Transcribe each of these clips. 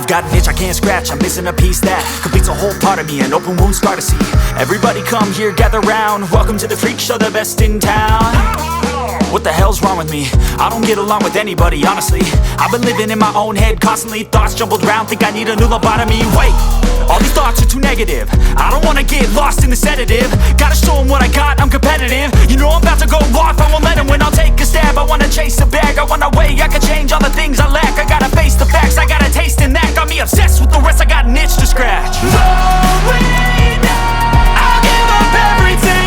I've got an itch I can't scratch, I'm missing a piece that completes a whole part of me, an open wound scar to see. Everybody come here, gather round, welcome to the freak show, the best in town. What the hell's wrong with me? I don't get along with anybody, honestly. I've been living in my own head constantly, thoughts jumbled round, think I need a new lobotomy. Wait, all these thoughts are too negative, I don't wanna get lost in the sedative. Gotta show them what I got, I'm competitive. You know I'm about to go off, I won't let them win, I'll take a stab. I wanna chase a bag, I wanna weigh, I can change all the things I lack. I gotta face the facts, I got a taste in that. Got me obsessed with the rest, I got an itch to scratch. Lonely now, I'll give up everything.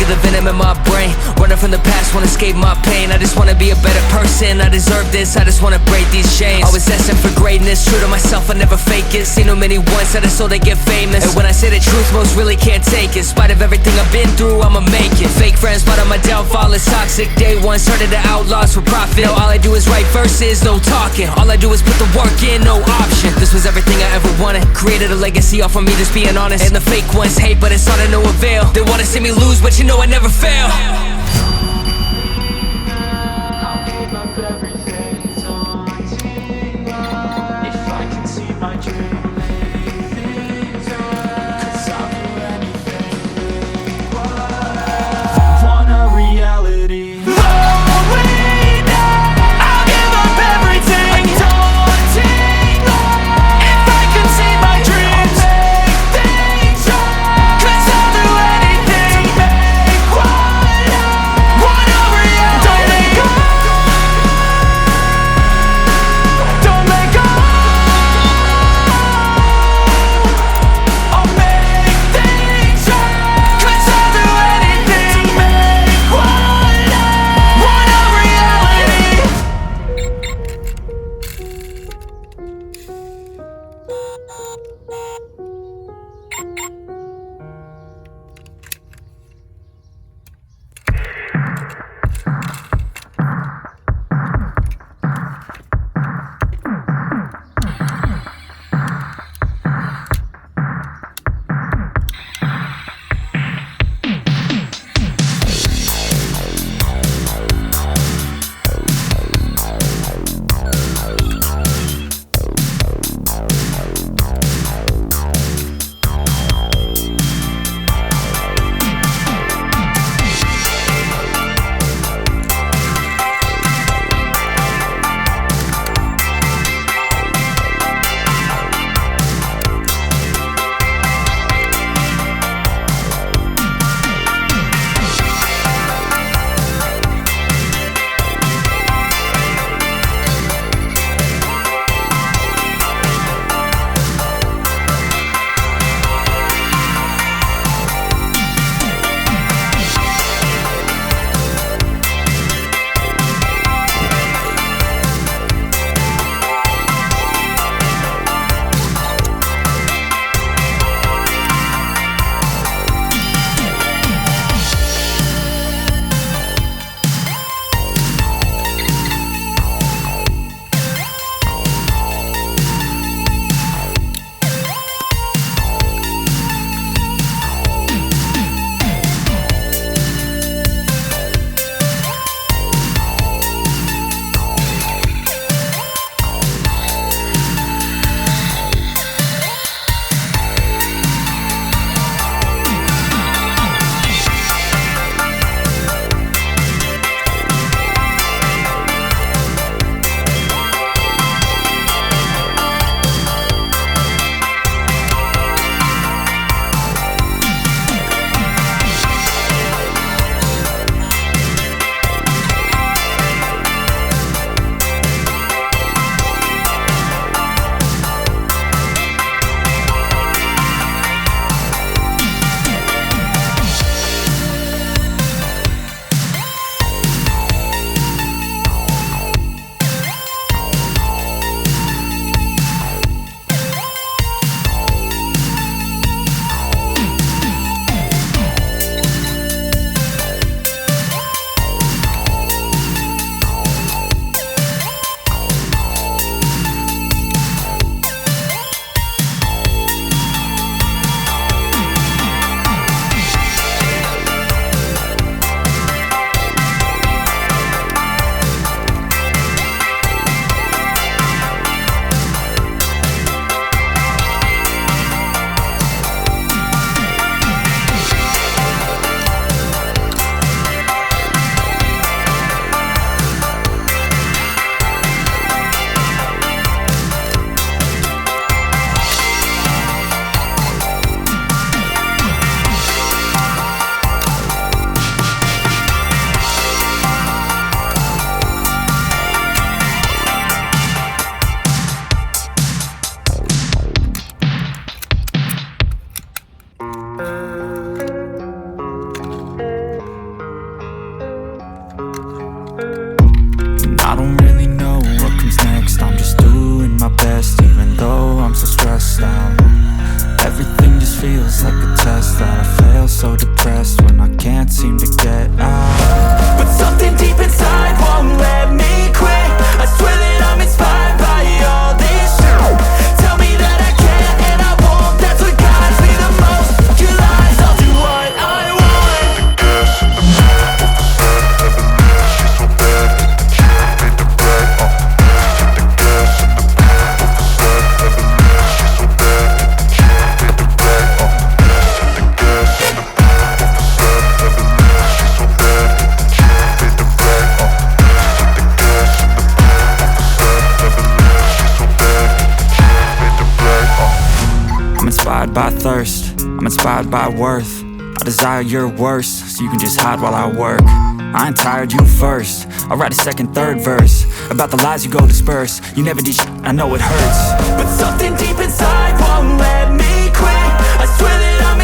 The venom in my brain, running from the past, wanna escape my pain. I just wanna be a better person, I deserve this, I just wanna break these chains. Always destined for greatness, true to myself, I never fake it. Seen too many once, I just so they get famous. And when I say the truth, most really can't take it. In spite of everything I've been through, I'ma make it. Fake friends, but on my downfall is toxic. Day one, started to outlaws for profit. Now all I do is write verses, no talking. All I do is put the work in, no option. This was everything I ever wanted, created a legacy off of me, just being honest. And the fake ones hate, but it's all to no avail. They wanna see me lose, but you know I never fail. I'll give up everything, daunting if I can see my dream. Cause I'll do anything, want a reality. Lonely now, I'll give up everything, daunting if I can see my dreams. Cause I'll do anything to make one. don't really know what comes next. I'm just doing my best, even though I'm so stressed out. Everything just feels like a test that I fail, so depressed when I can't seem to get out. But something deep inside won't let me quit. I swear that I'm inspired by all this shit. Tell me that I can't and I won't. That's what guides me the most. Your lies, I'll do what I want. The gas in the back of the set, heavenly, she's so bad. Can't beat the brag, the gas in the back of the set, heavenly, she's so bad. Can't beat the brag, the gas in the back of the set, heavenly, she's so bad. Can't beat the brag, the gas in the back of the set, heavenly, she's so bad. Can't beat the brag, I'm inspired by thirst, I'm inspired by worth. I desire your worst, so you can just hide while I work. I ain't tired, you first. I'll write a second, third verse about the lies you go disperse. You never did shit, I know it hurts. But something deep inside won't let me quit. I swear that I'm